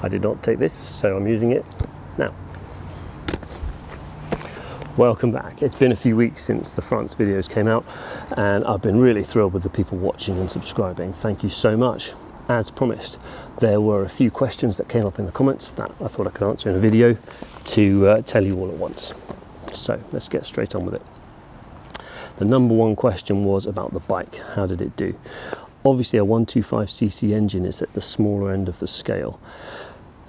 I did not take this, so I'm using it now. Welcome back. It's been a few weeks since the France videos came out, and I've been really thrilled with the people watching and subscribing. Thank you so much. As promised, there were a few questions that came up in the comments that I thought I could answer in a video to tell you all at once. So let's get straight on with it. The number one question was about the bike. How did it do? Obviously a 125cc engine is at the smaller end of the scale,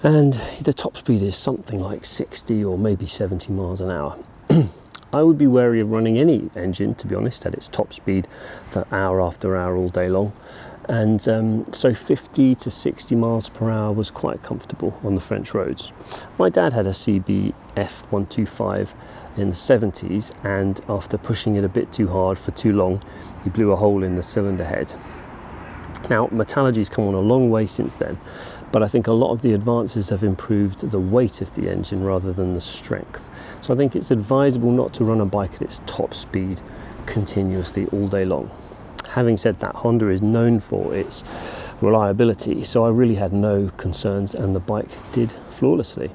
and the top speed is something like 60 or maybe 70 miles an hour. I would be wary of running any engine, to be honest, at its top speed for hour after hour all day long. And so 50 to 60 miles per hour was quite comfortable on the French roads. My dad had a CB125F in the 70s, and after pushing it a bit too hard for too long, he blew a hole in the cylinder head. Now, metallurgy's come on a long way since then, but I think a lot of the advances have improved the weight of the engine rather than the strength. So I think it's advisable not to run a bike at its top speed continuously all day long. Having said that, Honda is known for its reliability, so I really had no concerns, and the bike did flawlessly.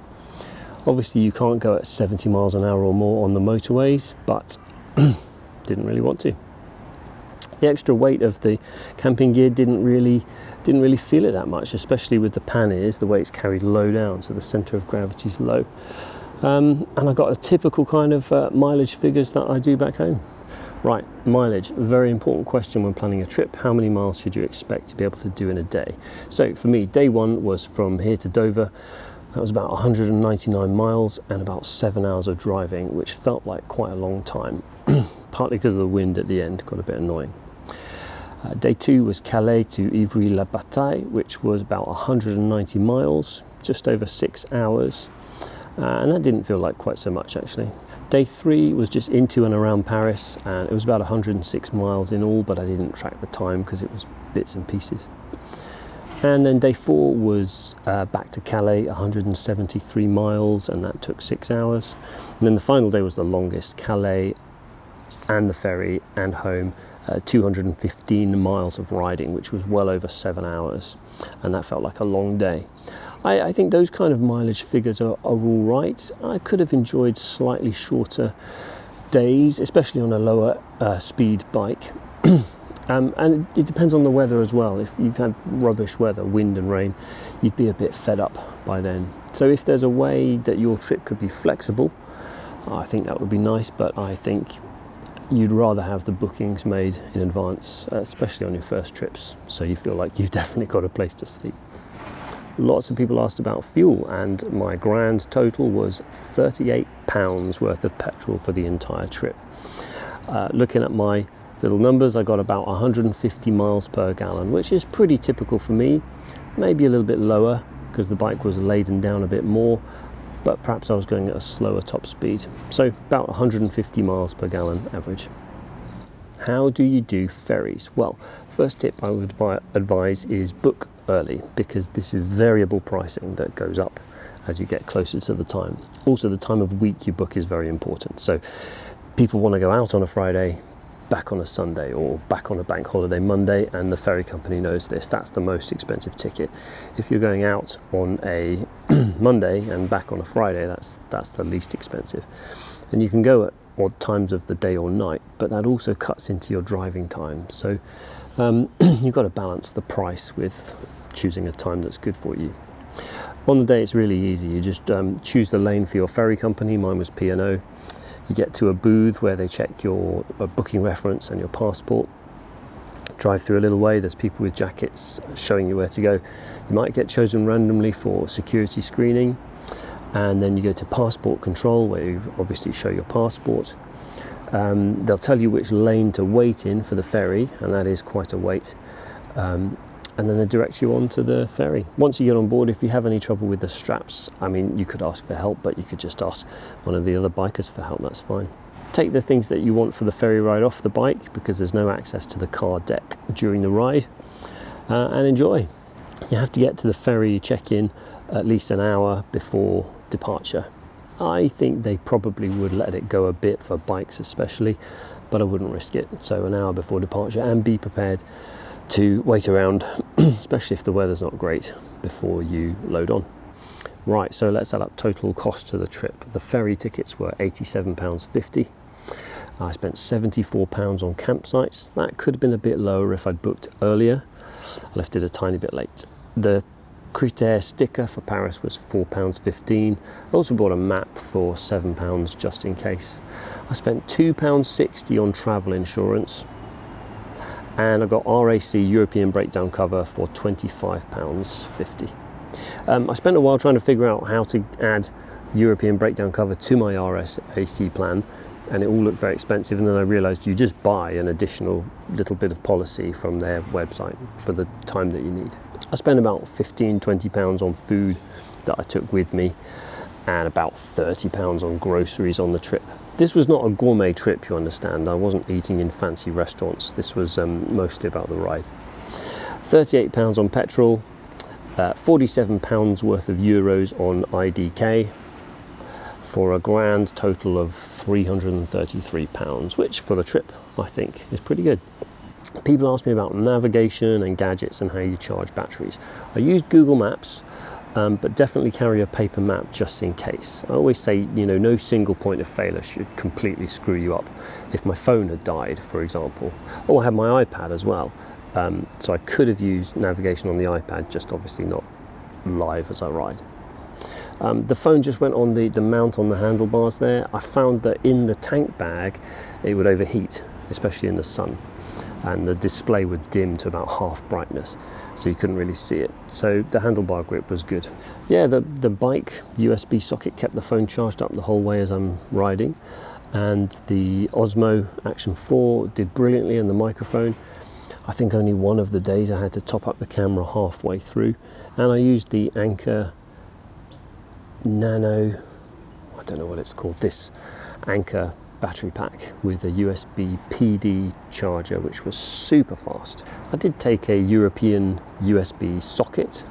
Obviously you can't go at 70 miles an hour or more on the motorways, but didn't really want to. The extra weight of the camping gear didn't really feel it that much, especially with the panniers. The weight's carried low down, so the centre of gravity is low. And I got a typical kind of mileage figures that I do back home. Right, mileage, a very important question when planning a trip. How many miles should you expect to be able to do in a day? So for me, day one was from here to Dover. That was about 199 miles and about 7 hours of driving, which felt like quite a long time, partly because of the wind at the end, got a bit annoying. Day two was Calais to Ivry-la-Bataille, which was about 190 miles, just over 6 hours, and that didn't feel like quite so much actually. Day three was just into and around Paris, and it was about 106 miles in all, but I didn't track the time because it was bits and pieces. And then day four was back to Calais, 173 miles, and that took 6 hours. And then the final day was the longest, Calais and the ferry and home, 215 miles of riding, which was well over 7 hours, and that felt like a long day. I think those kind of mileage figures are all right. I could have enjoyed slightly shorter days, especially on a lower speed bike. And it depends on the weather as well. If you've had rubbish weather, wind and rain, you'd be a bit fed up by then. So if there's a way that your trip could be flexible, I think that would be nice, but I think you'd rather have the bookings made in advance, especially on your first trips, so you feel like you've definitely got a place to sleep. Lots of people asked about fuel, and my grand total was £38 worth of petrol for the entire trip. Looking at my little numbers, I got about 150 miles per gallon, which is pretty typical for me, maybe a little bit lower because the bike was laden down a bit more, but perhaps I was going at a slower top speed. So about 150 miles per gallon average. How do you do ferries? Well, first tip I would advise is book early, because this is variable pricing that goes up as you get closer to the time. Also, the time of week you book is very important. So people want to go out on a Friday, back on a Sunday, or back on a bank holiday Monday, and the ferry company knows this. That's the most expensive ticket. If you're going out on a Monday and back on a Friday, that's the least expensive. And you can go at odd times of the day or night, but that also cuts into your driving time. So you've got to balance the price with choosing a time that's good for you. On the day it's really easy. You just choose the lane for your ferry company. Mine was P&O. You get to a booth where they check your booking reference and your passport. Drive through a little way, there's people with jackets showing you where to go. You might get chosen randomly for security screening, and then you go to passport control where you obviously show your passport. They'll tell you which lane to wait in for the ferry, and that is quite a wait. And then they direct you on to the ferry. Once you get on board, if you have any trouble with the straps, I mean, you could ask for help, but you could just ask one of the other bikers for help, that's fine. Take the things that you want for the ferry ride off the bike, because there's no access to the car deck during the ride, and enjoy. You have to get to the ferry check-in at least an hour before departure. I think they probably would let it go a bit for bikes especially, but I wouldn't risk it. So an hour before departure, and be prepared to wait around, especially if the weather's not great, before you load on. Right, so let's add up total cost to the trip. The ferry tickets were £87.50. I spent £74 on campsites. That could have been a bit lower if I'd booked earlier. I left it a tiny bit late. The Critère sticker for Paris was £4.15. I also bought a map for £7 just in case. I spent £2.60 on travel insurance, and I got RAC European breakdown cover for £25.50. I spent a while trying to figure out how to add European breakdown cover to my RAC plan, and it all looked very expensive, and then I realised you just buy an additional little bit of policy from their website for the time that you need. I spent about £15–20 on food that I took with me, and about £30 on groceries on the trip. This was not a gourmet trip, you understand. I wasn't eating in fancy restaurants. This was mostly about the ride. £38 on petrol, £47 worth of euros on IDK, for a grand total of £333, which for the trip I think is pretty good. People ask me about navigation and gadgets and how you charge batteries. I use Google Maps, but definitely carry a paper map just in case. I always say, you know, no single point of failure should completely screw you up. If my phone had died, for example, or I had my iPad as well, so I could have used navigation on the iPad, just obviously not live as I ride. The phone just went on the mount on the handlebars there. I found that in the tank bag it would overheat, especially in the sun, and the display would dim to about half brightness, so you couldn't really see it. So the handlebar grip was good. Yeah, the bike USB socket kept the phone charged up the whole way as I'm riding, and the Osmo Action 4 did brilliantly, and the microphone. I think only one of the days I had to top up the camera halfway through, and I used the Anker Nano, I don't know what it's called, this Anker battery pack with a USB PD charger, which was super fast. I did take a European USB socket,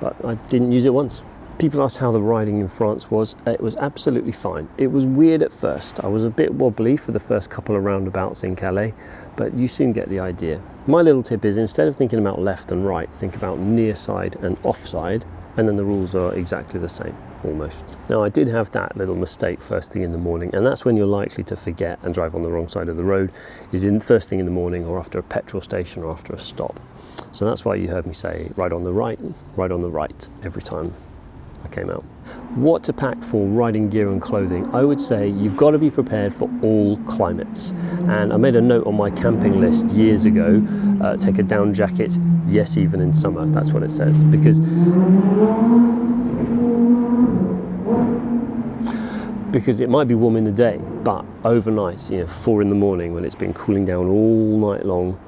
but I didn't use it once. People asked how the riding in France was. It was absolutely fine. It was weird at first. I was a bit wobbly for the first couple of roundabouts in Calais, but you soon get the idea. My little tip is, instead of thinking about left and right, think about near side and offside, and then the rules are exactly the same, almost. Now, I did have that little mistake first thing in the morning, and that's when you're likely to forget and drive on the wrong side of the road, is in first thing in the morning, or after a petrol station, or after a stop. So that's why you heard me say ride on the right every time I came out. What to pack for riding gear and clothing? I would say you've got to be prepared for all climates. And I made a note on my camping list years ago, take a down jacket, yes, even in summer. That's what it says, because it might be warm in the day, but overnight, you know, 4 in the morning, when it's been cooling down all night long,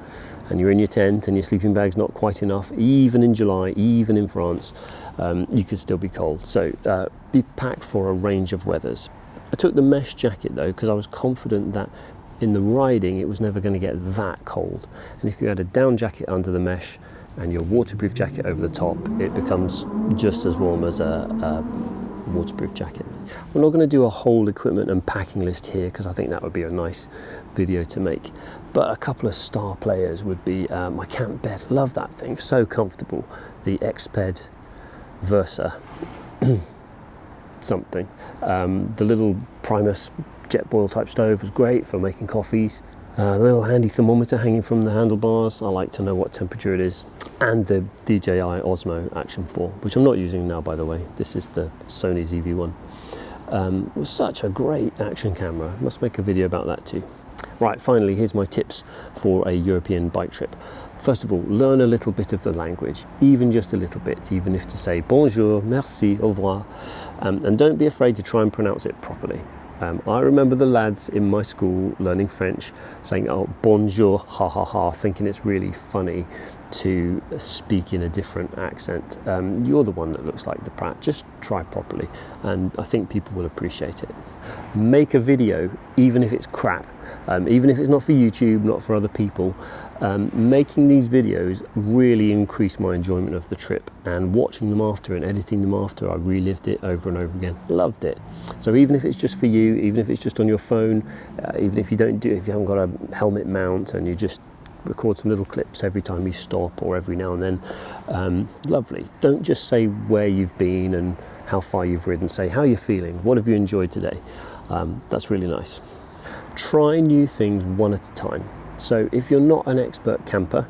and you're in your tent and your sleeping bag's not quite enough, even in July, even in France, you could still be cold. So be packed for a range of weathers. I took the mesh jacket though, because I was confident that in the riding it was never going to get that cold. And if you had a down jacket under the mesh and your waterproof jacket over the top, it becomes just as warm as a waterproof jacket. I'm not going to do a whole equipment and packing list here, because I think that would be a nice video to make, but a couple of star players would be my camp bed. Love that thing, so comfortable. The Exped Versa something. The little Primus jet boil type stove was great for making coffees. The little handy thermometer hanging from the handlebars, I like to know what temperature it is. And the DJI Osmo Action 4, which I'm not using now, by the way. This is the Sony ZV-1. It was such a great action camera. Must make a video about that too. Right, finally, here's my tips for a European bike trip. First of all, learn a little bit of the language, even just a little bit, even if to say bonjour, merci, au revoir, and don't be afraid to try and pronounce it properly. I remember the lads in my school learning French saying, oh, bonjour, ha ha ha, thinking it's really funny to speak in a different accent. You're the one that looks like the prat. Just try properly, and I think people will appreciate it. Make a video, even if it's crap, even if it's not for YouTube, not for other people. Making these videos really increased my enjoyment of the trip, and watching them after and editing them after, I relived it over and over again. Loved it. So even if it's just for you, even if it's just on your phone, even if you haven't got a helmet mount and you just record some little clips every time you stop or every now and then. Lovely. Don't just say where you've been and how far you've ridden. Say how you're feeling. What have you enjoyed today? That's really nice. Try new things one at a time. So if you're not an expert camper,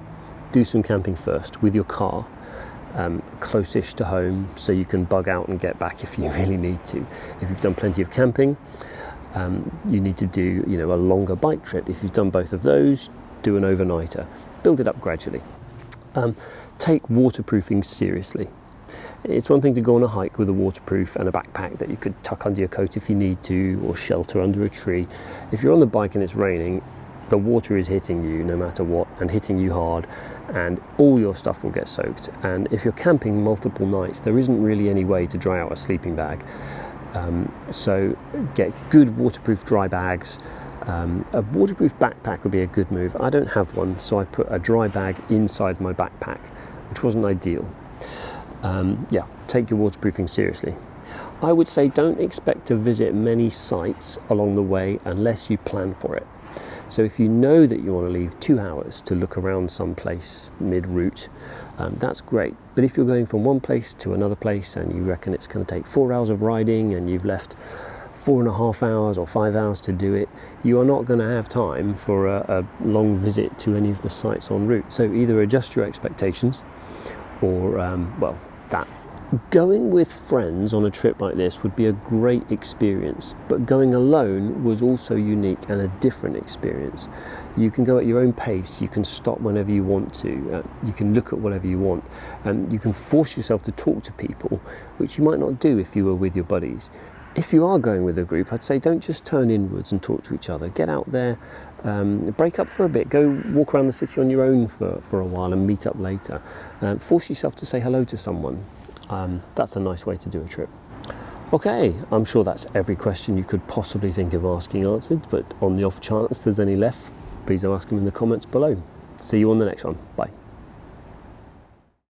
do some camping first with your car, close-ish to home, so you can bug out and get back if you really need to. If you've done plenty of camping, you need to do a longer bike trip. If you've done both of those, do an overnighter. Build it up gradually. Take waterproofing seriously. It's one thing to go on a hike with a waterproof and a backpack that you could tuck under your coat if you need to, or shelter under a tree. If you're on the bike and it's raining, the water is hitting you no matter what, and hitting you hard, and all your stuff will get soaked. And if you're camping multiple nights, there isn't really any way to dry out a sleeping bag. So get good waterproof dry bags. A waterproof backpack would be a good move. I don't have one, so I put a dry bag inside my backpack, which wasn't ideal. Yeah, take your waterproofing seriously. I would say don't expect to visit many sites along the way unless you plan for it. So if you know that you want to leave 2 hours to look around someplace mid-route, that's great. But if you're going from one place to another place and you reckon it's going to take 4 hours of riding and you've left 4.5 hours or 5 hours to do it, you are not going to have time for a long visit to any of the sites en route. So either adjust your expectations or, well, that. Going with friends on a trip like this would be a great experience, but going alone was also unique and a different experience. You can go at your own pace, you can stop whenever you want to, you can look at whatever you want, and you can force yourself to talk to people, which you might not do if you were with your buddies. If you are going with a group, I'd say don't just turn inwards and talk to each other. Get out there, break up for a bit, go walk around the city on your own for a while and meet up later. Force yourself to say hello to someone. That's a nice way to do a trip. Okay, I'm sure that's every question you could possibly think of asking answered, but on the off chance there's any left, please ask them in the comments below. See you on the next one. Bye.